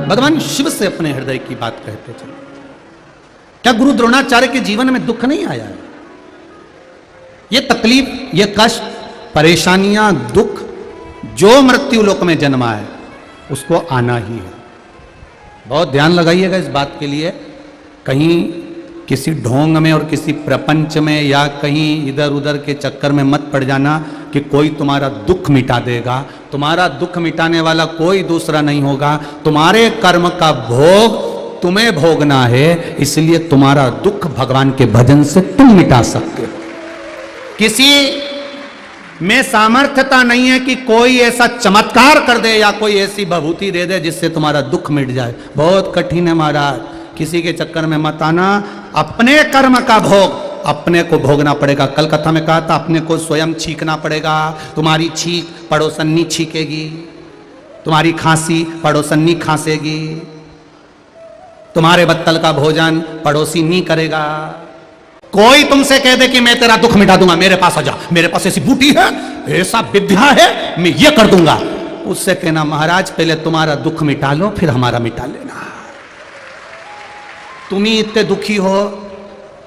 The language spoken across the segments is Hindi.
भगवान शिव से अपने हृदय की बात कहते चले। क्या गुरु द्रोणाचार्य के जीवन में दुख नहीं आया? ये तकलीफ, ये कष्ट, परेशानियां, दुख जो मृत्यु लोक में जन्मा है उसको आना ही है। बहुत ध्यान लगाइएगा इस बात के लिए। कहीं किसी ढोंग में और किसी प्रपंच में या कहीं इधर उधर के चक्कर में मत पड़ जाना कि कोई तुम्हारा दुख मिटा देगा। तुम्हारा दुख मिटाने वाला कोई दूसरा नहीं होगा। तुम्हारे कर्म का भोग तुम्हें भोगना है, इसलिए तुम्हारा दुख भगवान के भजन से तुम मिटा सकते हो। किसी में सामर्थ्यता नहीं है कि कोई ऐसा चमत्कार कर दे या कोई ऐसी भभूति दे दे जिससे तुम्हारा दुख मिट जाए। बहुत कठिन है महाराज, किसी के चक्कर में मत आना। अपने कर्म का भोग अपने को भोगना पड़ेगा। कल कथा में कहा था अपने को स्वयं छींकना पड़ेगा। तुम्हारी छींक पड़ोसन्नी छींकेगी, तुम्हारी खांसी पड़ोसन्नी खांसेगी, तुम्हारे बत्तल का भोजन पड़ोसी नहीं करेगा। कोई तुमसे कह दे कि मैं तेरा दुख मिटा दूंगा, मेरे पास आ जा, मेरे पास ऐसी बूटी है, ऐसा विद्या है, मैं ये कर दूंगा, उससे कहना महाराज पहले तुम्हारा दुख मिटा लो फिर हमारा मिटा लेना। तुम ही इतने दुखी हो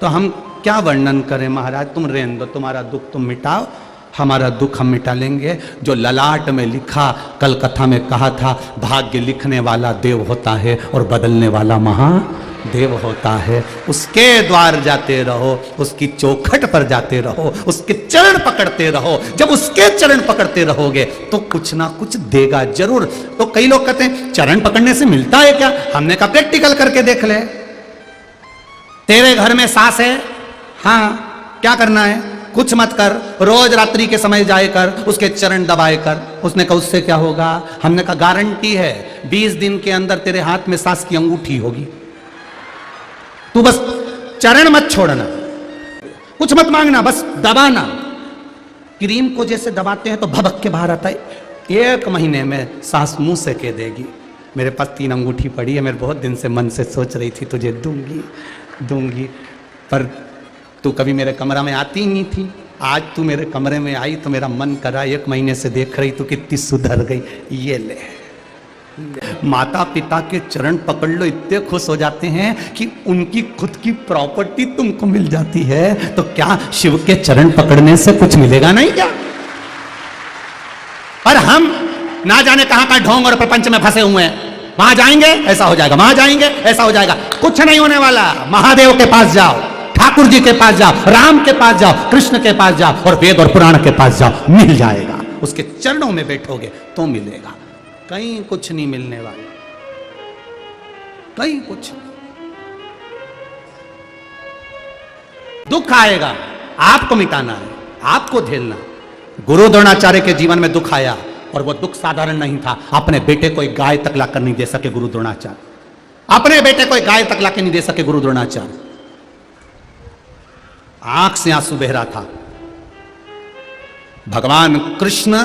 तो हम क्या वर्णन करें महाराज। तुम रहने दो, तुम्हारा दुख तुम मिटाओ, हमारा दुख हम मिटा लेंगे। जो ललाट में लिखा, कल कथा में कहा था, भाग्य लिखने वाला देव होता है और बदलने वाला महादेव होता है। उसके द्वार जाते रहो, उसकी चौखट पर जाते रहो, उसके चरण पकड़ते रहो। जब उसके चरण पकड़ते रहोगे तो कुछ ना कुछ देगा जरूर। तो कई लोग कहते हैं चरण पकड़ने से मिलता है क्या? हमने कहा प्रैक्टिकल करके देख ले। तेरे घर में सास है, हाँ, क्या करना है? कुछ मत कर, रोज रात्रि के समय जाए कर, उसके चरण दबाए कर। उसने कहा उससे क्या होगा? हमने कहा गारंटी है 20 दिन के अंदर तेरे हाथ में सास की अंगूठी होगी। तू बस चरण मत छोड़ना, कुछ मत मांगना, बस दबाना। क्रीम को जैसे दबाते हैं तो भभक के बाहर आता है। 1 महीने में सास मुंह से कह देगी मेरे पास 3 अंगूठी पड़ी है, मैं बहुत दिन से मन से सोच रही थी तुझे दूंगी, पर तू कभी मेरे कमरा में आती ही नहीं थी। आज तू मेरे कमरे में आई तो मेरा मन करा, 1 महीने से देख रही तू कितनी सुधर गई, ये ले। माता पिता के चरण पकड़ लो, इतने खुश हो जाते हैं कि उनकी खुद की प्रॉपर्टी तुमको मिल जाती है। तो क्या शिव के चरण पकड़ने से कुछ मिलेगा नहीं क्या? पर हम ना जाने कहां का ढोंग और प्रपंच में फंसे हुए हैं। वहां जाएंगे ऐसा हो जाएगा, वहां जाएंगे ऐसा हो जाएगा। कुछ नहीं होने वाला। महादेव के पास जाओ, ठाकुर जी के पास जाओ, राम के पास जाओ, कृष्ण के पास जाओ और वेद और पुराण के पास जाओ, मिल जाएगा। उसके चरणों में बैठोगे तो मिलेगा। कहीं कुछ नहीं मिलने वाला, कहीं कुछ। दुख आएगा, आपको मिटाना है, आपको झेलना। गुरु द्रोणाचार्य के जीवन में दुख आया और वो दुख साधारण नहीं था। अपने बेटे को एक गाय तक लाकर नहीं दे सके गुरु द्रोणाचार्य, अपने बेटे को एक गाय तक लाकर नहीं दे सके गुरु द्रोणाचार्य। आंख से आंसू बह रहा था। भगवान कृष्ण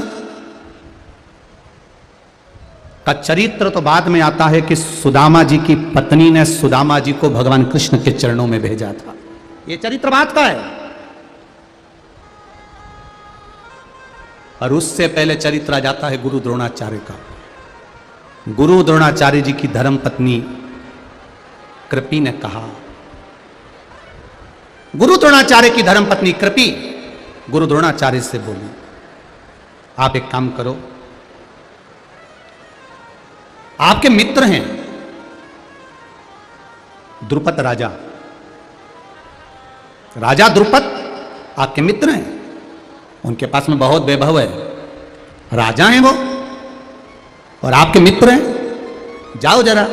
का चरित्र तो बाद में आता है कि सुदामा जी की पत्नी ने सुदामा जी को भगवान कृष्ण के चरणों में भेजा था। यह चरित्र बात का है। और उससे पहले चरित्र आ जाता है गुरु द्रोणाचार्य का। गुरु द्रोणाचार्य जी की धर्म पत्नी कृपी ने कहा, गुरु द्रोणाचार्य की धर्म पत्नी कृपी गुरु द्रोणाचार्य से बोली, आप एक काम करो, आपके मित्र हैं द्रुपद राजा, राजा द्रुपद आपके मित्र हैं, उनके पास में बहुत वैभव है, राजा हैं वो और आपके मित्र हैं। जाओ जरा।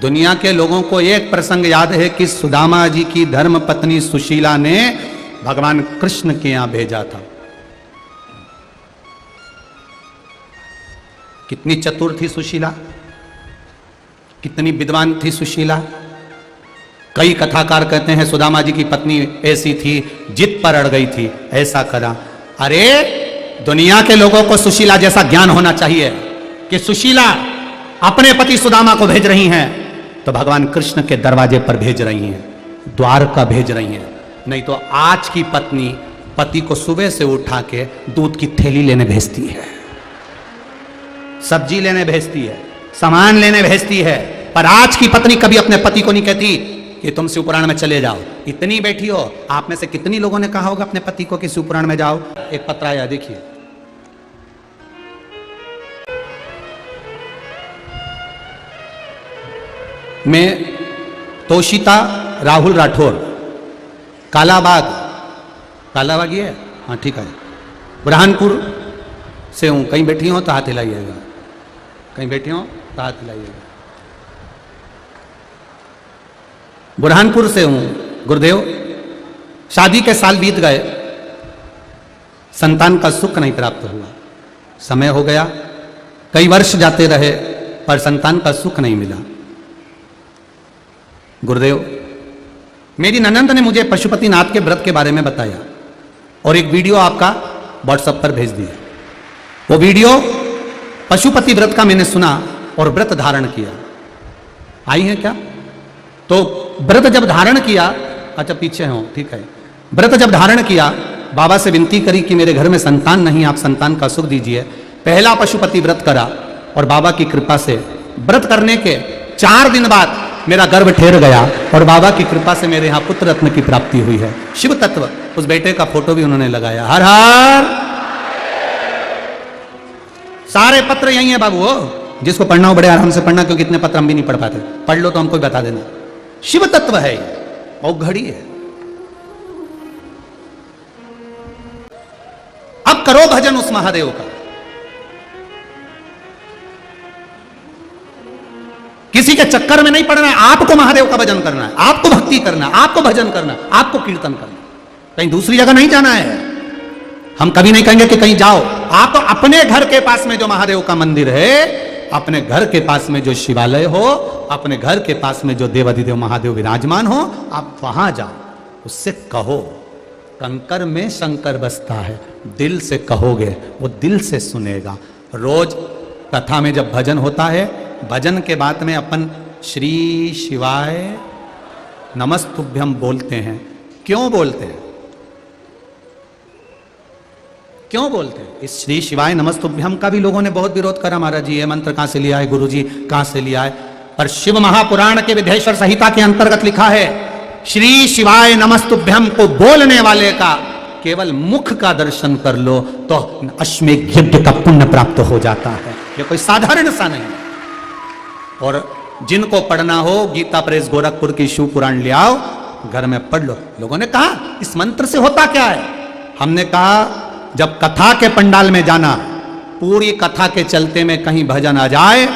दुनिया के लोगों को एक प्रसंग याद है कि सुदामा जी की धर्म पत्नी सुशीला ने भगवान कृष्ण के यहां भेजा था। कितनी चतुर थी सुशीला, कितनी विद्वान थी सुशीला। कई कथाकार कहते हैं सुदामा जी की पत्नी ऐसी थी, जिद पर अड़ गई थी, ऐसा करा। अरे दुनिया के लोगों को सुशीला जैसा ज्ञान होना चाहिए कि सुशीला अपने पति सुदामा को भेज रही हैं तो भगवान कृष्ण के दरवाजे पर भेज रही हैं, द्वारका भेज रही हैं। नहीं तो आज की पत्नी पति को सुबह से उठा के दूध की थैली लेने भेजती है, सब्जी लेने भेजती है, सामान लेने भेजती है, पर आज की पत्नी कभी अपने पति को नहीं कहती कि तुम शिवपुराण में चले जाओ। इतनी बैठी हो, आप में से कितनी लोगों ने कहा होगा अपने पति को कि शिवपुराण में जाओ? एक पत्र आया, देखिए। मैं तोशिता राहुल राठौर, कालाबाग, कालाबाग ये है, हाँ ठीक है, बुरहानपुर से हूँ। कहीं बैठी हो तो हाथ हिलाइएगा, कहीं बैठी हो तो हाथ हिलाइएगा। बुरहानपुर से हूँ गुरुदेव। शादी के साल बीत गए, संतान का सुख नहीं प्राप्त हुआ। समय हो गया, कई वर्ष जाते रहे, पर संतान का सुख नहीं मिला। गुरुदेव, मेरी ननंद ने मुझे पशुपतिनाथ के व्रत के बारे में बताया और एक वीडियो आपका व्हाट्सएप पर भेज दिया। वो वीडियो पशुपति व्रत का मैंने सुना और व्रत धारण किया। आई है क्या? तो व्रत जब धारण किया, अच्छा पीछे हो, ठीक है। व्रत जब धारण किया, बाबा से विनती करी कि मेरे घर में संतान नहीं, आप संतान का सुख दीजिए। पहला पशुपति व्रत करा और बाबा की कृपा से व्रत करने के 4 दिन बाद मेरा गर्भ ठहर गया और बाबा की कृपा से मेरे यहाँ पुत्र रत्न की प्राप्ति हुई है। शिव तत्व, उस बेटे का फोटो भी उन्होंने लगाया। हर हर। सारे पत्र यही है बाबू, हो जिसको पढ़ना हो बड़े आराम से पढ़ना, क्योंकि इतने पत्र हम भी नहीं पढ़ पाते। पढ़ लो तो हमको भी बता देना। शिव तत्व है और घड़ी है। अब करो भजन उस महादेव का। किसी के चक्कर में नहीं पड़ना है, आपको महादेव का भजन करना है, आपको भक्ति करना है, आपको भजन करना है, आपको कीर्तन करना है। कहीं दूसरी जगह नहीं जाना है। हम कभी नहीं कहेंगे कि कहीं जाओ। आप तो अपने घर के पास में जो महादेव का मंदिर है, अपने घर के पास में जो शिवालय हो, अपने घर के पास में जो देवाधिदेव महादेव विराजमान हो, आप वहां जाओ, उससे कहो। कंकर में शंकर बसता है, दिल से कहोगे वो दिल से सुनेगा। रोज कथा में जब भजन होता है, भजन के बाद में अपन श्री शिवाय नमस्तुभ्यम बोलते हैं। क्यों बोलते हैं? क्यों बोलते हैं? इस श्री शिवाय नमस्तुभ्यम का भी लोगों ने बहुत विरोध करा। महाराज जी, ये मंत्र कहां से लिया है? गुरु जी कहां से लिया है? पर शिव महापुराण के विधेश्वर संहिता के अंतर्गत लिखा है, श्री शिवाय नमस्तुभ्यम को बोलने वाले का केवल मुख का दर्शन कर लो तो अश्वमेध यज्ञ का पुण्य प्राप्त हो जाता है। ये कोई साधारण सा नहीं। और जिनको पढ़ना हो, गीता प्रेस गोरखपुर की शिव पुराण ले आओ, घर में पढ़ लो। लोगों ने कहा इस मंत्र से होता क्या है? हमने कहा जब कथा के पंडाल में जाना, पूरी कथा के चलते में कहीं भजन आ जाए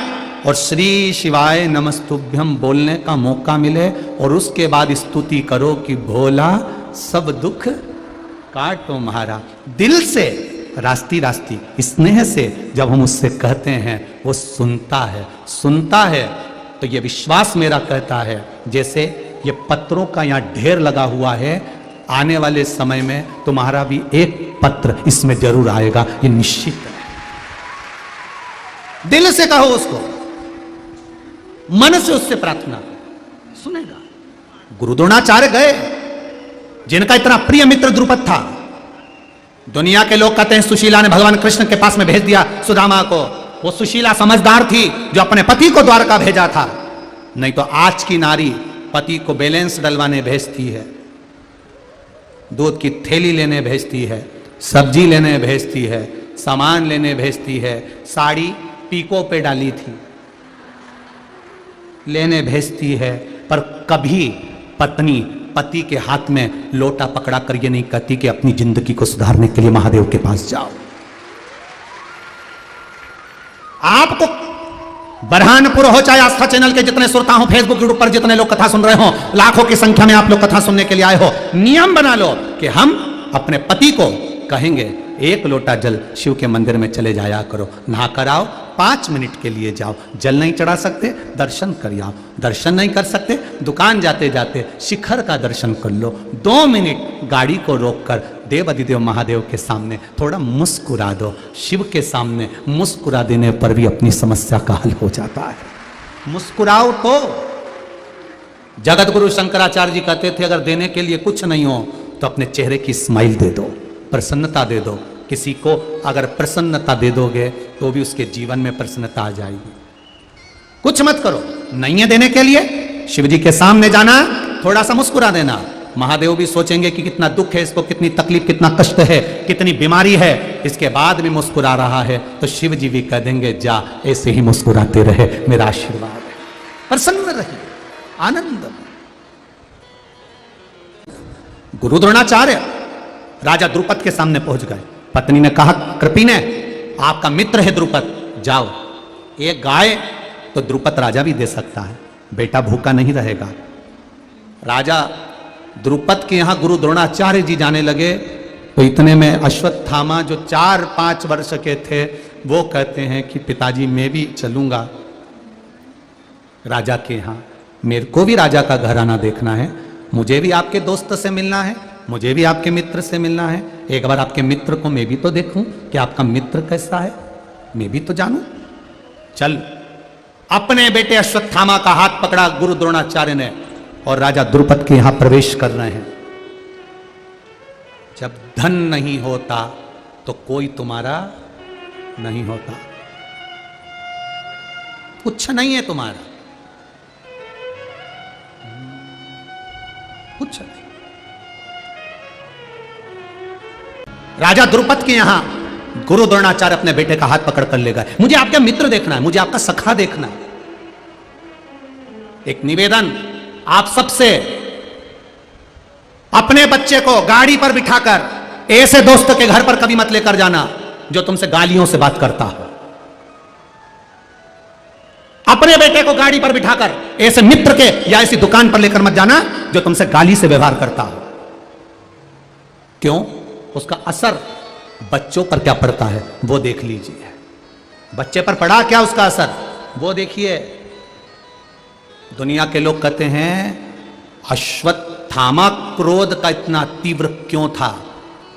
और श्री शिवाय नमस्तुभ्यम बोलने का मौका मिले और उसके बाद स्तुति करो कि भोला सब दुख काटो महाराज। दिल से रास्ती रास्ती स्नेह से जब हम उससे कहते हैं, वो सुनता है। सुनता है तो ये विश्वास मेरा कहता है, जैसे ये पत्रों का यहाँ ढेर लगा हुआ है, आने वाले समय में तुम्हारा भी एक पत्र इसमें जरूर आएगा, ये निश्चित है। दिल से कहो उसको, मन से उससे प्रार्थना करो, सुनेगा। गुरु द्रोणाचार्य गए, जिनका इतना प्रिय मित्र द्रुपद था। दुनिया के लोग कहते हैं सुशीला ने भगवान कृष्ण के पास में भेज दिया सुदामा को। वो सुशीला समझदार थी जो अपने पति को द्वारका भेजा था। नहीं तो आज की नारी पति को बैलेंस डलवाने भेजती है, दूध की थैली लेने भेजती है, सब्जी लेने भेजती है, सामान लेने भेजती है। साड़ी पीको पे डाली थी, लेने भेजती है। पर कभी पत्नी पति के हाथ में लोटा पकड़ा कर ये नहीं कहती कि अपनी जिंदगी को सुधारने के लिए महादेव के पास जाओ। आपको बरहानपुर हो चाहे आस्था चैनल के जितने श्रोता हो, फेसबुक यूट्यूब पर जितने लोग कथा सुन रहे हो, लाखों की संख्या में आप लोग कथा सुनने के लिए आए हो, नियम बना लो कि हम अपने पति को कहेंगे 1 लोटा जल शिव के मंदिर में चले जाया करो, नहा कर आओ, 5 मिनट के लिए जाओ। जल नहीं चढ़ा सकते, दर्शन कर आओ। दर्शन नहीं कर सकते, दुकान जाते जाते शिखर का दर्शन कर लो। 2 मिनट गाड़ी को रोककर देवाधिदेव महादेव के सामने थोड़ा मुस्कुरा दो। शिव के सामने मुस्कुरा देने पर भी अपनी समस्या का हल हो जाता है। मुस्कुराओ तो। जगत गुरु शंकराचार्य जी कहते थे, अगर देने के लिए कुछ नहीं हो तो अपने चेहरे की स्माइल दे दो, प्रसन्नता दे दो। किसी को अगर प्रसन्नता दे दोगे तो भी उसके जीवन में प्रसन्नता आ जाएगी। कुछ मत करो, नहीं है देने के लिए, शिव जी के सामने जाना, थोड़ा सा मुस्कुरा देना। महादेव भी सोचेंगे कि कितना दुख है इसको, कितनी तकलीफ, कितना कष्ट है, कितनी बीमारी है, इसके बाद भी मुस्कुरा रहा है, तो शिव जी भी कह देंगे जा ऐसे ही मुस्कुराते रहे, मेरा आशीर्वाद है, प्रसन्न रहिए, आनंद। गुरु द्रोणाचार्य राजा द्रुपद के सामने पहुंच गए। पत्नी ने कहा, कृपी ने, आपका मित्र है द्रुपद, जाओ एक गाय तो द्रुपद राजा भी दे सकता है, बेटा भूखा नहीं रहेगा। राजा द्रुपद के यहां गुरु द्रोणाचार्य जी जाने लगे, तो इतने में अश्वत्थामा जो 4-5 वर्ष के थे, वो कहते हैं कि पिताजी मैं भी चलूंगा राजा के यहां, मेरे को भी राजा का घराना देखना है, मुझे भी आपके दोस्त से मिलना है, मुझे भी आपके मित्र से मिलना है, एक बार आपके मित्र को मैं भी तो देखूं कि आपका मित्र कैसा है, मैं भी तो जानूं। चल, अपने बेटे अश्वत्थामा का हाथ पकड़ा गुरु द्रोणाचार्य ने और राजा द्रुपद के यहां प्रवेश कर रहे हैं। जब धन नहीं होता तो कोई तुम्हारा नहीं होता, कुछ नहीं है तुम्हारा, कुछ नहीं। राजा द्रुपद के यहां गुरु द्रोणाचार्य अपने बेटे का हाथ पकड़ कर ले गए। मुझे आपका मित्र देखना है, मुझे आपका सखा देखना है। एक निवेदन आप सबसे, अपने बच्चे को गाड़ी पर बिठाकर ऐसे दोस्त के घर पर कभी मत लेकर जाना जो तुमसे गालियों से बात करता हो। अपने बेटे को गाड़ी पर बिठाकर ऐसे मित्र के या ऐसी दुकान पर लेकर मत जाना जो तुमसे गाली से व्यवहार करता हो। क्यों? उसका असर बच्चों पर क्या पड़ता है वो देख लीजिए। बच्चे पर पड़ा क्या उसका असर वो देखिए। दुनिया के लोग कहते हैं अश्वत्थामा क्रोध का इतना तीव्र क्यों था,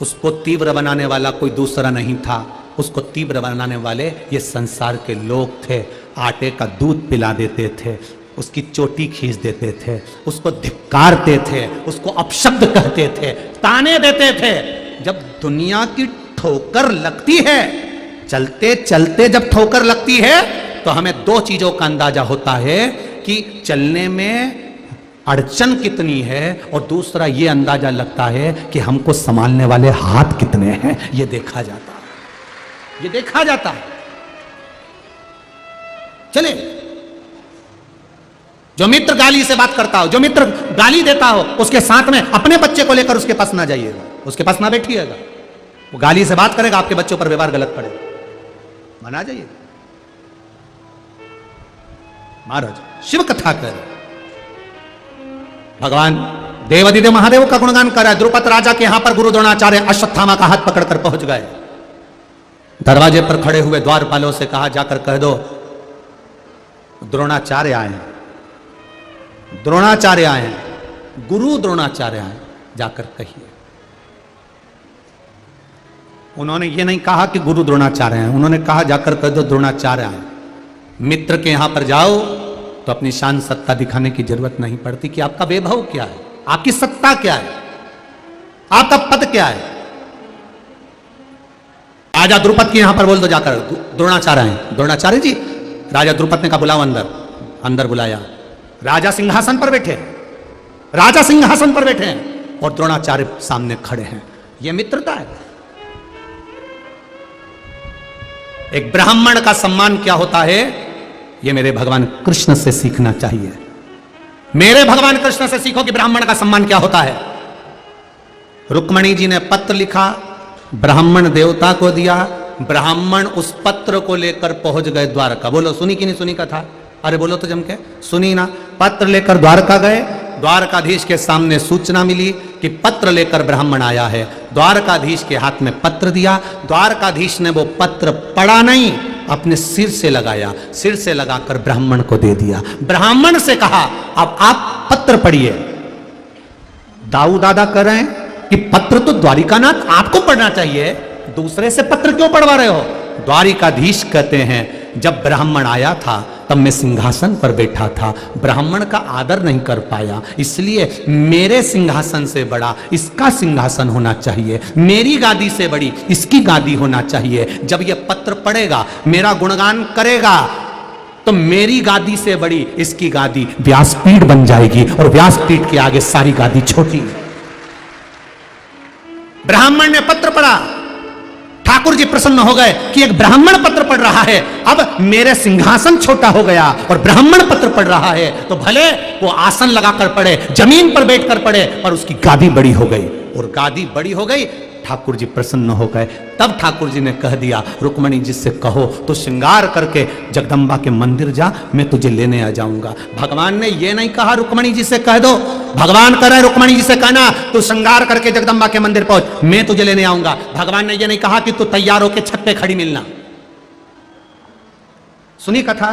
उसको तीव्र बनाने वाला कोई दूसरा नहीं था, उसको तीव्र बनाने वाले ये संसार के लोग थे। आटे का दूध पिला देते थे, उसकी चोटी खींच देते थे, उसको धिक्कारते थे, उसको अपशब्द कहते थे, ताने देते थे। जब दुनिया की ठोकर लगती है, चलते चलते जब ठोकर लगती है, तो हमें दो चीजों का अंदाजा होता है कि चलने में अड़चन कितनी है, और दूसरा ये अंदाजा लगता है कि हमको संभालने वाले हाथ कितने हैं। ये देखा जाता है, ये देखा जाता है। चले, जो मित्र गाली से बात करता हो, जो मित्र गाली देता हो, उसके साथ में अपने बच्चे को लेकर उसके पास ना जाइएगा, उसके पास ना बैठिएगा। वो गाली से बात करेगा, आपके बच्चों पर व्यवहार गलत पड़ेगा, मना जाइए। महाराज शिव कथा कर, भगवान देवादिदेव महादेव का गुणगान कर रहा है। द्रुपद राजा के यहां पर गुरु द्रोणाचार्य अश्वत्थामा का हाथ पकड़कर पहुंच गए। दरवाजे पर खड़े हुए द्वारपालों से कहा, जाकर कह दो द्रोणाचार्य आए हैं, द्रोणाचार्य आए हैं, गुरु द्रोणाचार्य आए, जाकर कहिए। उन्होंने ये नहीं कहा कि गुरु द्रोणाचार्य हैं, उन्होंने कहा जाकर कह दो द्रोणाचार्य आए। मित्र के यहां पर जाओ तो अपनी शान सत्ता दिखाने की जरूरत नहीं पड़ती कि आपका वैभव क्या है, आपकी सत्ता क्या है, आपका पद क्या है। राजा द्रुपद के यहां पर बोल दो जाकर द्रोणाचार्य हैं। द्रोणाचार्य जी, राजा द्रुपद ने कहा बुलाओ अंदर। अंदर बुलाया। राजा सिंहासन पर बैठे, राजा सिंहासन पर बैठे हैं और द्रोणाचार्य सामने खड़े हैं। यह मित्रता है। एक ब्राह्मण का सम्मान क्या होता है, यह मेरे भगवान कृष्ण से सीखना चाहिए। मेरे भगवान कृष्ण से सीखो कि ब्राह्मण का सम्मान क्या होता है। रुक्मणी जी ने पत्र लिखा, ब्राह्मण देवता को दिया, ब्राह्मण उस पत्र को लेकर पहुंच गए द्वारका। बोलो सुनी कि नहीं सुनी कथा? अरे बोलो तो जम के, सुनी ना? पत्र लेकर द्वारका गए, द्वारकाधीश के सामने सूचना मिली कि पत्र लेकर ब्राह्मण आया है। द्वारकाधीश के हाथ में पत्र दिया, द्वारकाधीश ने वो पत्र पढ़ा नहीं, अपने सिर से लगाया, सिर से लगाकर ब्राह्मण को दे दिया। ब्राह्मण से कहा अब आप पत्र पढ़िए। दाऊ दादा कह रहे हैं कि पत्र तो द्वारिकानाथ आपको पढ़ना चाहिए, दूसरे से पत्र क्यों पढ़वा रहे हो? द्वारिकाधीश कहते हैं जब ब्राह्मण आया था तब मैं सिंहासन पर बैठा था, ब्राह्मण का आदर नहीं कर पाया, इसलिए मेरे सिंहासन से बड़ा इसका सिंहासन होना चाहिए, मेरी गादी से बड़ी इसकी गादी होना चाहिए। जब यह पत्र पढ़ेगा, मेरा गुणगान करेगा, तो मेरी गादी से बड़ी इसकी गादी व्यासपीठ बन जाएगी, और व्यासपीठ के आगे सारी गादी छोटी। ब्राह्मण ने पत्र पढ़ा, ठाकुर जी प्रसन्न हो गए कि एक ब्राह्मण पत्र पढ़ रहा है, अब मेरे सिंहासन छोटा हो गया और ब्राह्मण पत्र पढ़ रहा है, तो भले वो आसन लगाकर पढ़े, जमीन पर बैठकर पढ़े, पर उसकी गादी बड़ी हो गई। और गादी बड़ी हो गई, ठाकुर जी प्रसन्न हो गए। तब ठाकुर जी ने कह दिया, रुक्मणी जी से कहो तो श्रृंगार करके जगदम्बा के मंदिर जा, मैं तुझे लेने आ जाऊंगा। भगवान ने ये नहीं कहा रुक्मणी जी से कह दो, भगवान कह रहे रुक्मणी जी से कहना तू श्रृंगार करके जगदम्बा के मंदिर पहुंच, मैं तुझे लेने आऊंगा। भगवान ने ये नहीं कहा कि तू तैयार होकर छत पे खड़ी मिलना। सुनी कथा,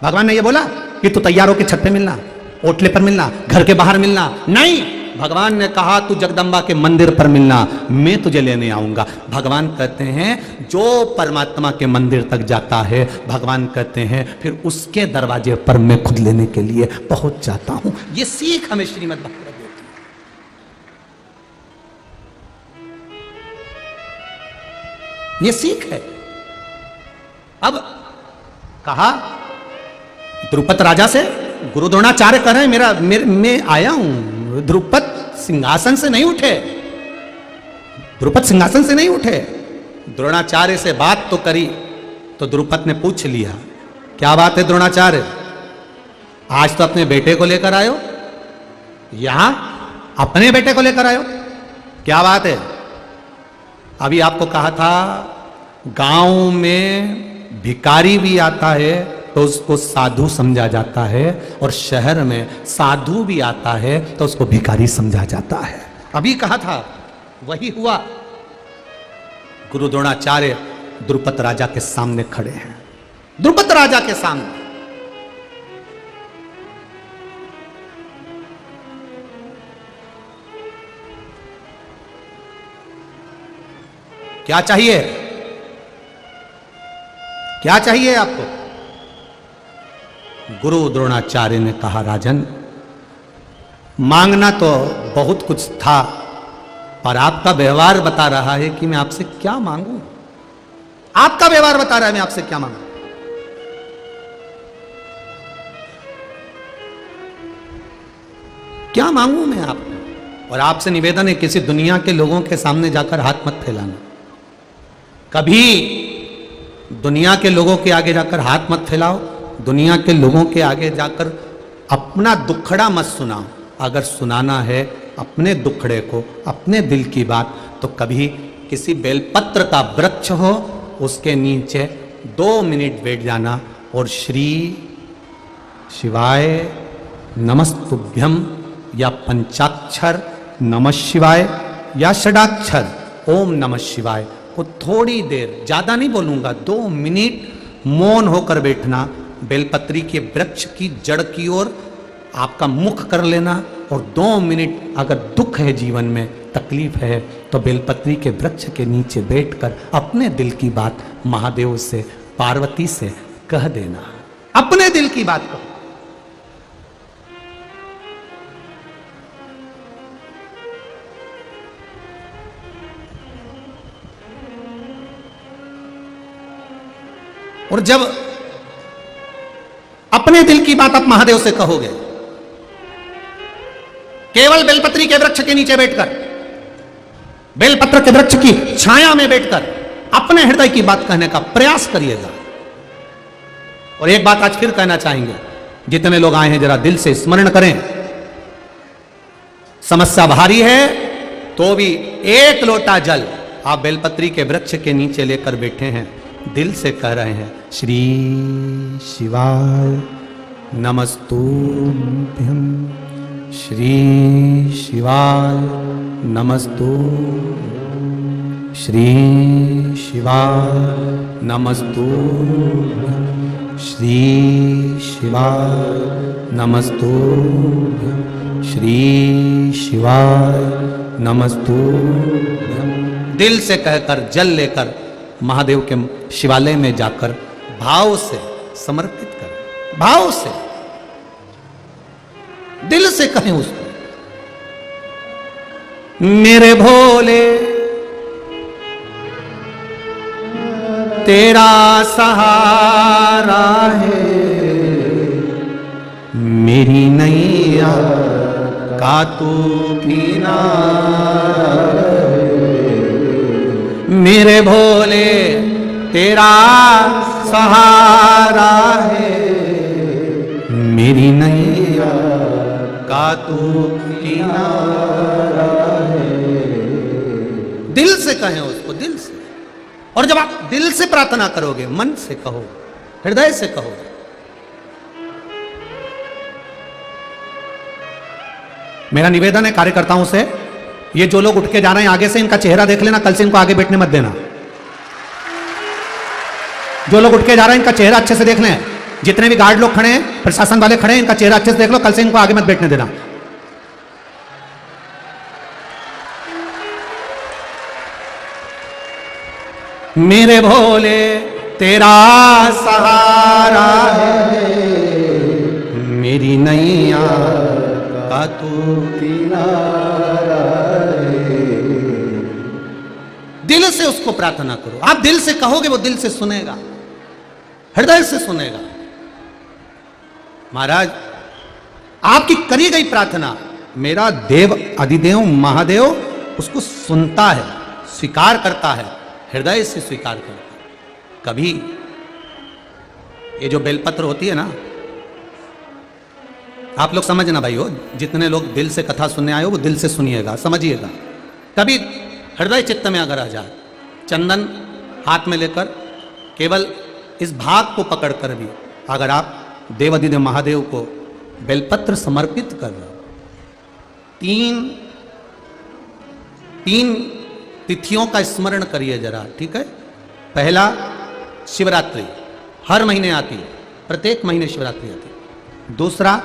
भगवान ने ये बोला कि तू तैयार होकर छत पे मिलना, ओटले पर मिलना, घर के बाहर मिलना, नहीं। भगवान ने कहा तू जगदम्बा के मंदिर पर मिलना, मैं तुझे लेने आऊंगा। भगवान कहते हैं जो परमात्मा के मंदिर तक जाता है, भगवान कहते हैं फिर उसके दरवाजे पर मैं खुद लेने के लिए पहुंच जाता हूं। ये सीख हमें श्रीमद् भागवत देती है, ये सीख है। अब कहा द्रुपद राजा से, गुरु द्रोणाचार्य कह रहे हैं मैं आया हूं, द्रुपद सिंहासन से नहीं उठे, द्रुपद सिंहासन से नहीं उठे। द्रोणाचार्य से बात तो करी, तो द्रुपद ने पूछ लिया, क्या बात है द्रोणाचार्य, आज तो अपने बेटे को लेकर आयो, यहां अपने बेटे को लेकर आयो, क्या बात है? अभी आपको कहा था गांव में भिखारी भी आता है तो उसको साधु समझा जाता है, और शहर में साधु भी आता है तो उसको भिखारी समझा जाता है। अभी कहा था, वही हुआ। गुरु द्रोणाचार्य द्रुपद राजा के सामने खड़े हैं, द्रुपद राजा के सामने। क्या चाहिए, क्या चाहिए आपको? गुरु द्रोणाचार्य ने कहा, राजन मांगना तो बहुत कुछ था, पर आपका व्यवहार बता रहा है कि मैं आपसे क्या मांगूं। आपका व्यवहार बता रहा है मैं आपसे क्या मांगूं। क्या मांगूं मैं आपको? और आपसे निवेदन है, किसी दुनिया के लोगों के सामने जाकर हाथ मत फैलाना, कभी दुनिया के लोगों के आगे जाकर हाथ मत फैलाओ, दुनिया के लोगों के आगे जाकर अपना दुखड़ा मत सुनाओ। अगर सुनाना है अपने दुखड़े को, अपने दिल की बात, तो कभी किसी बेलपत्र का वृक्ष हो उसके नीचे 2 मिनट बैठ जाना और श्री शिवाय नमस्तुभ्यम या पंचाक्षर नमः शिवाय या षडाक्षर ओम नमः शिवाय को थोड़ी देर, ज्यादा नहीं बोलूंगा, 2 मिनट मौन होकर बैठना। बेलपत्री के वृक्ष की जड़ की ओर आपका मुख कर लेना, और 2 मिनट अगर दुख है जीवन में, तकलीफ है, तो बेलपत्री के वृक्ष के नीचे बैठकर अपने दिल की बात महादेव से, पार्वती से कह देना, अपने दिल की बात कहो। और जब अपने दिल की बात आप महादेव से कहोगे, केवल बेलपत्री के वृक्ष के नीचे बैठकर, बेलपत्र के वृक्ष की छाया में बैठकर अपने हृदय की बात कहने का प्रयास करिएगा। और एक बात आज फिर कहना चाहेंगे, जितने लोग आए हैं जरा दिल से स्मरण करें, समस्या भारी है तो भी 1 लोटा जल आप बेलपत्री के वृक्ष के नीचे लेकर बैठे हैं, दिल से कह रहे हैं श्री शिवाय नमस्तुभ्यम, श्री शिवाय नमस्तुभ्यम, श्री शिवाय नमस्तुभ्यम, श्री शिवाय नमस्तुभ्यम, श्री शिवाय नमस्तुभ्यम। दिल से कहकर जल लेकर महादेव के शिवालय में जाकर भाव से समर्पित करें, भाव से दिल से कहें उसको, मेरे भोले तेरा सहारा है, मेरी नैया का तू किनारा मेरे भोले तेरा सहारा है मेरी नैया का तू किनारा है। दिल से कहें उसको, दिल से। और जब आप दिल से प्रार्थना करोगे, मन से कहो, हृदय से कहो, मेरा निवेदन है कार्यकर्ताओं से, ये जो लोग उठ के जा रहे हैं आगे से, इनका चेहरा देख लेना, कल से इनको आगे बैठने मत देना। जो लोग उठ के जा रहे हैं इनका चेहरा अच्छे से देख लें, जितने भी गार्ड लोग खड़े हैं, प्रशासन वाले खड़े हैं, इनका चेहरा अच्छे से देख लो, कल से इनको आगे मत बैठने देना। मेरे भोले तेरा सहारा है मेरी नैया का तू किनारा है। दिल से उसको प्रार्थना करो। आप दिल से कहोगे, वो दिल से सुनेगा, हृदय से सुनेगा। महाराज, आपकी करी गई प्रार्थना मेरा देव अधिदेव महादेव उसको सुनता है, स्वीकार करता है, हृदय से स्वीकार करता है। कभी ये जो बेलपत्र होती है ना, आप लोग समझना भाई हो, जितने लोग दिल से कथा सुनने आए हो वो दिल से सुनिएगा, समझिएगा। कभी हृदय चित्त में अगर आ जाए, चंदन हाथ में लेकर केवल इस भाग को पकड़कर भी अगर आप देवाधिदेव महादेव को बेलपत्र समर्पित कर रहे हो, तीन तिथियों का स्मरण करिए जरा, ठीक है। पहला शिवरात्रि, हर महीने आती है, प्रत्येक महीने शिवरात्रि आती है। दूसरा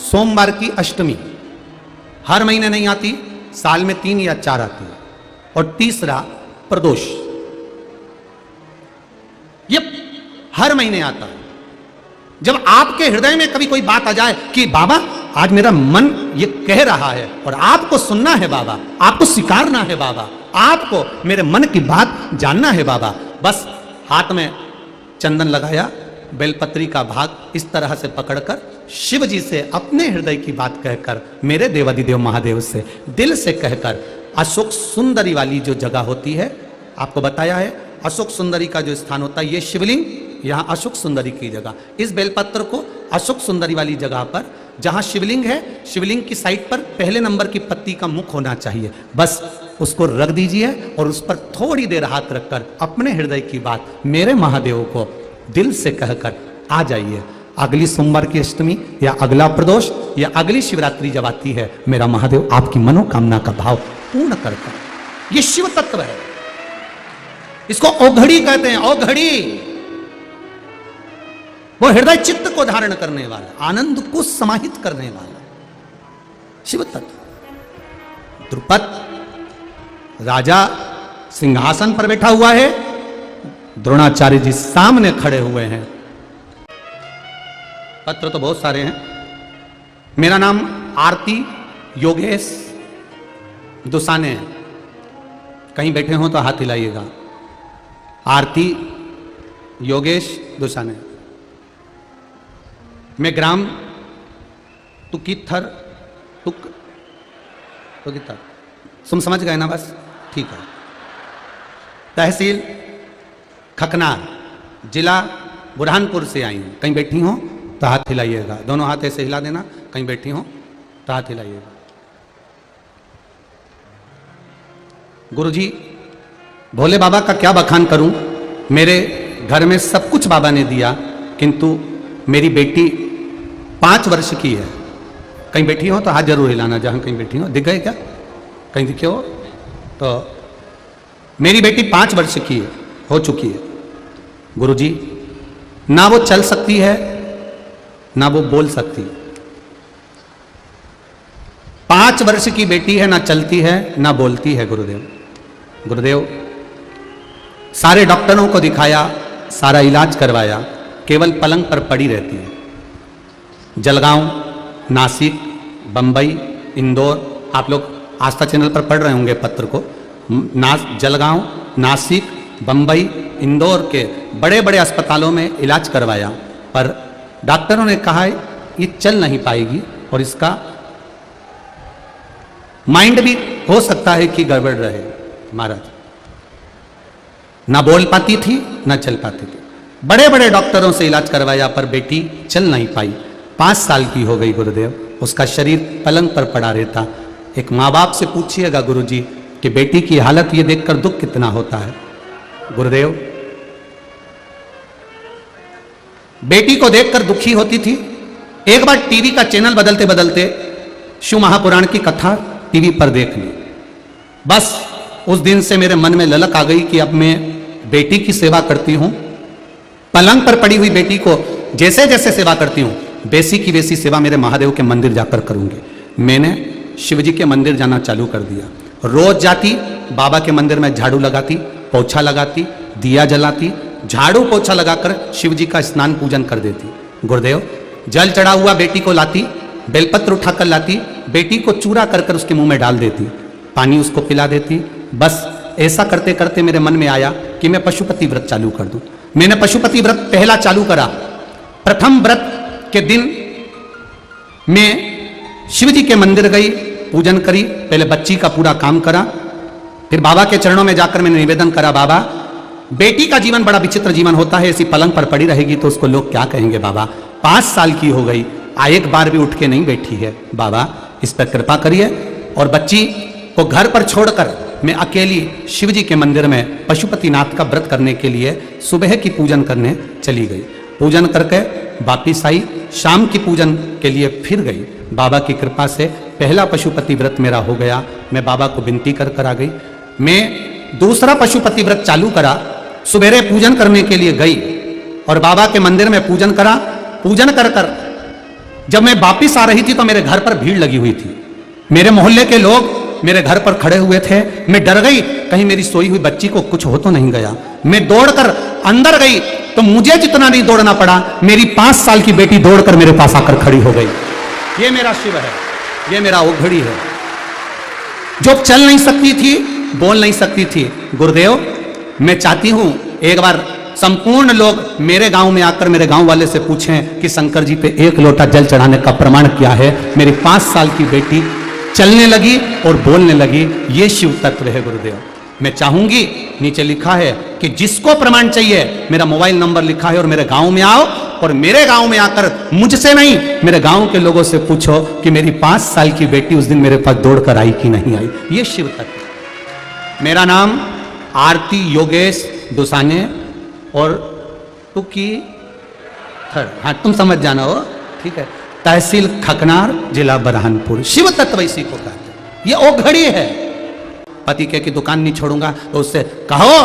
सोमवार की अष्टमी, हर महीने नहीं आती, साल में 3 या 4 आती है। और तीसरा प्रदोष, ये हर महीने आता है। जब आपके हृदय में कभी कोई बात आ जाए कि बाबा आज मेरा मन ये कह रहा है और आपको सुनना है बाबा, आपको स्वीकारना है बाबा, आपको मेरे मन की बात जानना है बाबा, बस हाथ में चंदन लगाया, बेलपत्री का भाग इस तरह से पकड़कर शिव जी से अपने हृदय की बात कहकर, मेरे देवाधिदेव महादेव से दिल से कहकर, अशोक सुंदरी वाली जो जगह होती है, आपको बताया है अशोक सुंदरी का जो स्थान होता है, ये शिवलिंग, यहाँ अशोक सुंदरी की जगह, इस बेलपत्र को अशोक सुंदरी वाली जगह पर जहाँ शिवलिंग है, शिवलिंग की साइड पर पहले नंबर की पत्ती का मुख होना चाहिए, बस उसको रख दीजिए और उस पर थोड़ी देर हाथ रखकर अपने हृदय की बात मेरे महादेव को दिल से कहकर आ जाइए। अगली सोमवार की अष्टमी या अगला प्रदोष या अगली शिवरात्रि जब आती है, मेरा महादेव आपकी मनोकामना का भाव पूर्ण करता है। ये शिव तत्व है, इसको औघड़ी कहते हैं, औघड़ी। वो हृदय चित्त को धारण करने वाला, आनंद को समाहित करने वाला शिव तत्व। द्रुपद राजा सिंहासन पर बैठा हुआ है, द्रोणाचार्य जी सामने खड़े हुए हैं। पत्र तो बहुत सारे हैं। मेरा नाम आरती योगेश दुसाने है, कहीं बैठे हो तो हाथ हिलाइएगा। आरती योगेश दुसाने, मैं ग्राम तुकीथर तुकीथर, तुम समझ गए ना, बस ठीक है। तहसील खकनार, जिला बुरहानपुर से आई हूँ। कहीं बैठी हो तो हाथ हिलाइएगा, दोनों हाथ ऐसे हिला देना। कहीं बैठी हो तो हाथ हिलाइएगा। गुरुजी, भोले बाबा का क्या बखान करूं, मेरे घर में सब कुछ बाबा ने दिया, किंतु मेरी बेटी 5 वर्ष की है। कहीं बैठी हो तो हाथ जरूर हिलाना, जहां कहीं बैठी हो। दिख गए क्या? कहीं दिखे हो तो। मेरी बेटी 5 वर्ष की हो चुकी है गुरुजी, ना वो चल सकती है ना वो बोल सकती। 5 वर्ष की बेटी है, ना चलती है ना बोलती है। गुरुदेव सारे डॉक्टरों को दिखाया, सारा इलाज करवाया, केवल पलंग पर पड़ी रहती है। जलगांव, नासिक, बंबई, इंदौर, आप लोग आस्था चैनल पर पढ़ रहे होंगे पत्र को। जलगांव, नासिक, बंबई, इंदौर के बड़े बड़े अस्पतालों में इलाज करवाया, पर डॉक्टरों ने कहा ये चल नहीं पाएगी और इसका माइंड भी हो सकता है कि गड़बड़ रहे। महाराज ना बोल पाती थी ना चल पाती थी, बड़े बड़े डॉक्टरों से इलाज करवाया पर बेटी चल नहीं पाई। 5 साल की हो गई गुरुदेव, उसका शरीर पलंग पर पड़ा रहता। एक माँ बाप से पूछिएगा गुरुजी कि बेटी की हालत ये देखकर दुख कितना होता है। गुरुदेव बेटी को देखकर दुखी होती थी। एक बार टीवी का चैनल बदलते बदलते शिव महापुराण की कथा टीवी पर देख ली। बस उस दिन से मेरे मन में ललक आ गई कि अब मैं बेटी की सेवा करती हूं, पलंग पर पड़ी हुई बेटी को जैसे जैसे सेवा करती हूं वैसी की वैसी सेवा मेरे महादेव के मंदिर जाकर करूंगी। मैंने शिव जी के मंदिर जाना चालू कर दिया। रोज जाती, बाबा के मंदिर में झाड़ू लगाती, पोछा लगाती, दिया जलाती, झाड़ू पोछा लगाकर शिव जी का स्नान पूजन कर देती। गुरुदेव जल चढ़ा हुआ बेटी को लाती, बेलपत्र उठाकर लाती, बेटी को चूरा कर कर उसके मुंह में डाल देती, पानी उसको पिला देती। बस ऐसा करते करते मेरे मन में आया कि मैं पशुपति व्रत चालू कर दूं। मैंने पशुपति व्रत पहला चालू करा। प्रथम व्रत के दिन मैं शिव जी के मंदिर गई, पूजन करी, पहले बच्ची का पूरा काम करा, फिर बाबा के चरणों में जाकर मैंने निवेदन करा, बाबा बेटी का जीवन बड़ा विचित्र जीवन होता है, ऐसी पलंग पर पड़ी रहेगी तो उसको लोग क्या कहेंगे। बाबा 5 साल की हो गई, एक बार भी उठ के नहीं बैठी है, बाबा इस पर कृपा करिए। और बच्ची को घर पर छोड़कर मैं अकेली शिव जी के मंदिर में पशुपतिनाथ का व्रत करने के लिए सुबह की पूजन करने चली गई। पूजन करके वापिस आई, शाम की पूजन के लिए फिर गई। बाबा की कृपा से पहला पशुपति व्रत मेरा हो गया। मैं बाबा को विनती कर कर आ गई। मैं दूसरा पशुपति व्रत चालू करा, सुबेरे पूजन करने के लिए गई और बाबा के मंदिर में पूजन करा। पूजन कर कर जब मैं वापिस आ रही थी तो मेरे घर पर भीड़ लगी हुई थी। मेरे मोहल्ले के लोग मेरे घर पर खड़े हुए थे। मैं डर गई कहीं मेरी सोई हुई बच्ची को कुछ हो तो नहीं गया। मैं दौड़कर अंदर गई तो मुझे जितना नहीं दौड़ना पड़ा, मेरी 5 साल की बेटी दौड़कर मेरे पास आकर खड़ी हो गई। ये मेरा शिव है, ये मेरा ओघड़ी है। जो चल नहीं सकती थी, बोल नहीं सकती थी। गुरुदेव मैं चाहती हूं एक बार संपूर्ण लोग मेरे गांव में आकर मेरे गांव वाले से पूछें कि शंकर जी पे 1 लोटा जल चढ़ाने का प्रमाण क्या है। मेरी 5 साल की बेटी चलने लगी और बोलने लगी। ये शिव तत्व है गुरुदेव। मैं चाहूंगी, नीचे लिखा है कि जिसको प्रमाण चाहिए मेरा मोबाइल नंबर लिखा है और मेरे गांव में आओ और मेरे गांव में आकर मुझसे नहीं मेरे गांव के लोगों से पूछो कि मेरी 5 साल की बेटी उस दिन मेरे पास दौड़कर आई कि नहीं आई। ये शिव तत्व। मेरा नाम आरती योगेश दुसाने और टुकी थर, हाँ तुम समझ जाना हो, ठीक है। तहसील खकनार, जिला बरहानपुर। शिव तत्व इसी को कहते हैं। ये ओघड़ी है। पति के की दुकान नहीं छोड़ूंगा तो उससे कहो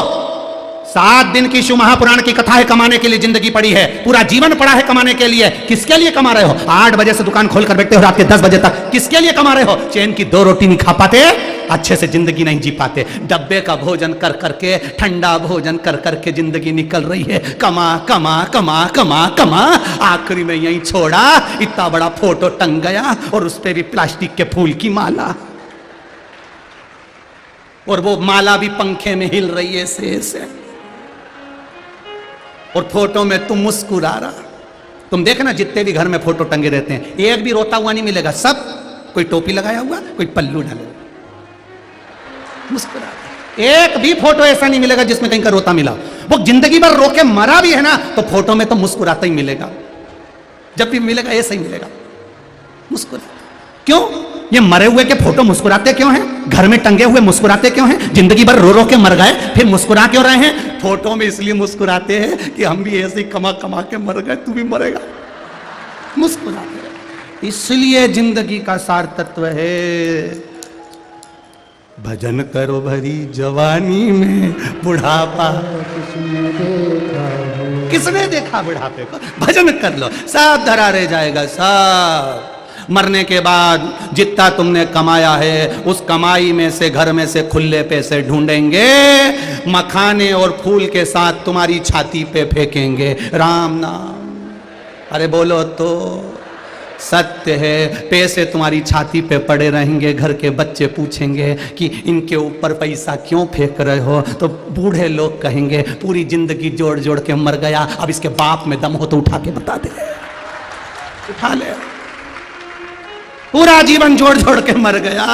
7 दिन की शिव महापुराण की कथा है, कमाने के लिए जिंदगी पड़ी है, पूरा जीवन पड़ा है कमाने के लिए। किसके लिए कमा रहे हो? 8 बजे से दुकान खोलकर बैठते हो रात के 10 बजे तक, किसके लिए कमा रहे हो? चैन की 2 रोटी नहीं खा पाते, अच्छे से जिंदगी नहीं जी पाते, डब्बे का भोजन कर करके, ठंडा भोजन कर करके जिंदगी निकल रही है। कमा कमा कमा कमा कमा, आखिरी में यही छोड़ा, इतना बड़ा फोटो टंग गया और उस पर भी प्लास्टिक के फूल की माला, और वो माला भी पंखे में हिल रही है ऐसे, और फोटो में तुम मुस्कुरा रहा। तुम देखना जितने भी घर में फोटो टंगे रहते हैं, एक भी रोता हुआ नहीं मिलेगा। सब कोई टोपी लगाया हुआ, कोई पल्लू डाले, मुस्कुरा रहा। एक भी फोटो ऐसा नहीं मिलेगा जिसमें कहीं का रोता मिला। वो जिंदगी भर रो के मरा भी है ना तो फोटो में तो मुस्कुराता ही मिलेगा। जब भी मिलेगा ऐसा ही मिलेगा, मुस्कुरा। क्यों? ये मरे हुए के फोटो मुस्कुराते क्यों हैं? घर में टंगे हुए मुस्कुराते क्यों हैं? जिंदगी भर रो रो के मर गए, फिर मुस्कुरा क्यों रहे हैं? फोटो में इसलिए मुस्कुराते हैं कि हम भी ऐसे ही कमा कमा के मर गए, तू भी मरेगा, मुस्कुराते रहे। इसलिए जिंदगी का सार तत्व है भजन करो भरी जवानी में बुढ़ापा किसने देखा बुढ़ापे को। भजन कर लो, सब धरा रह जाएगा। सब मरने के बाद जितना तुमने कमाया है उस कमाई में से घर में से खुले पैसे ढूंढेंगे, मखाने और फूल के साथ तुम्हारी छाती पे फेंकेंगे राम नाम। अरे बोलो तो सत्य है। पैसे तुम्हारी छाती पे पड़े रहेंगे, घर के बच्चे पूछेंगे कि इनके ऊपर पैसा क्यों फेंक रहे हो, तो बूढ़े लोग कहेंगे पूरी जिंदगी जोड़ जोड़ के मर गया, अब इसके बाप में दम हो तो उठा के बता दे, उठा ले। पूरा जीवन जोड़ जोड़ के मर गया,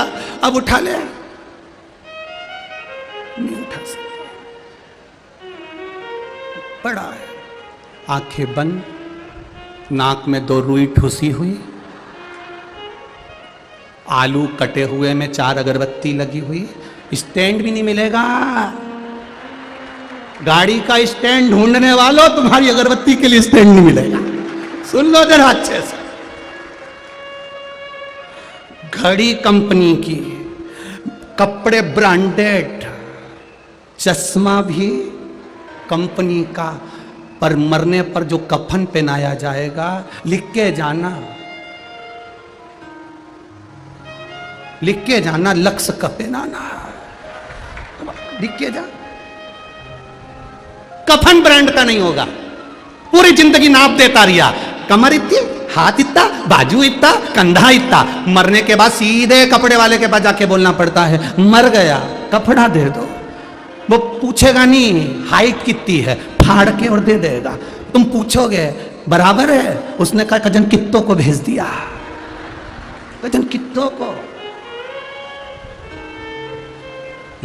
अब उठा ले, नहीं उठा सकता। बड़ा है, आंखें बंद, नाक में 2 रुई ठुसी हुई, आलू कटे हुए में 4 अगरबत्ती लगी हुई, स्टैंड भी नहीं मिलेगा। गाड़ी का स्टैंड ढूंढने वालों, तुम्हारी अगरबत्ती के लिए स्टैंड नहीं मिलेगा। सुन लो जरा अच्छे से। घड़ी कंपनी की, कपड़े ब्रांडेड, चश्मा भी कंपनी का, पर मरने पर जो कफन पहनाया जाएगा, लिख के जाना, लिख के जाना, लक्ष्य का पहनाना, लिख के जा। कफन ब्रांड का नहीं होगा। पूरी जिंदगी नाप देता रिया, कमर इतनी, हाथ इतना, बाजू इतना, कंधा इतना, मरने के बाद सीधे कपड़े वाले के पास जाके बोलना पड़ता है, मर गया कपड़ा दे दो। वो पूछेगा नहीं हाइट कितनी है, फाड़ के और दे देगा। तुम पूछोगे बराबर है, उसने कहा कजन कित्तों को भेज दिया, कजन कित्तों को।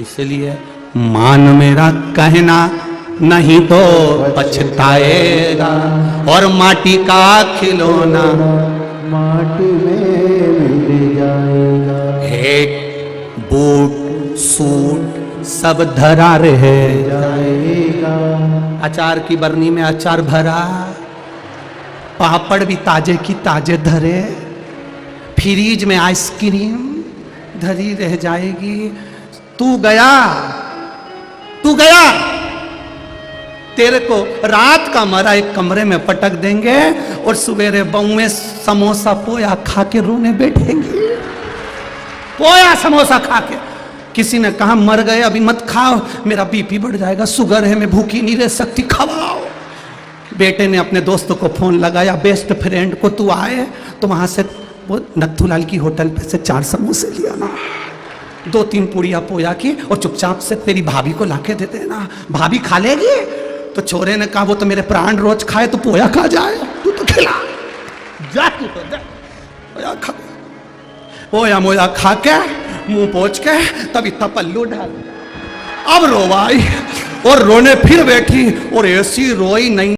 इसलिए मान मेरा कहना, नहीं तो पछताएगा, और माटी का खिलौना माटी में मिल जाएगा। हेट बूट सूट सब धरा रह जाएगा। अचार की बरनी में अचार भरा, पापड़ भी ताजे की ताजे धरे, फ्रीज में आइसक्रीम धरी रह जाएगी। तू गया, तू गया, तेरे को रात का मरा एक कमरे में पटक देंगे, और सवेरे बउए समोसा पोया खा के रोने बैठेंगे। पोया समोसा खा के। किसी ने कहा मर गए अभी मत खाओ, मेरा बीपी बढ़ जाएगा, शुगर है, मैं भूखी नहीं रह सकती, खवाओ। बेटे ने अपने दोस्तों को फोन लगाया, बेस्ट फ्रेंड को, तू आए तो वहां से वो नथुलाल की होटल पे से 4 समोसे लिया ना, 2-3 पूड़ियाँ पोया की, और चुपचाप से तेरी भाभी को लाके दे देना, भाभी खा लेगी। तो छोरे ने कहा वो तो मेरे प्राण रोज खाए, तो पोया खा जाए, तू तो खिला जा, तू तो जा, पोया खा, पोया मोया खा के मुंह पोंछ के तब इतना पल्लू डाल। अब रोवाई और रोने फिर बैठी, और ऐसी रोई नहीं।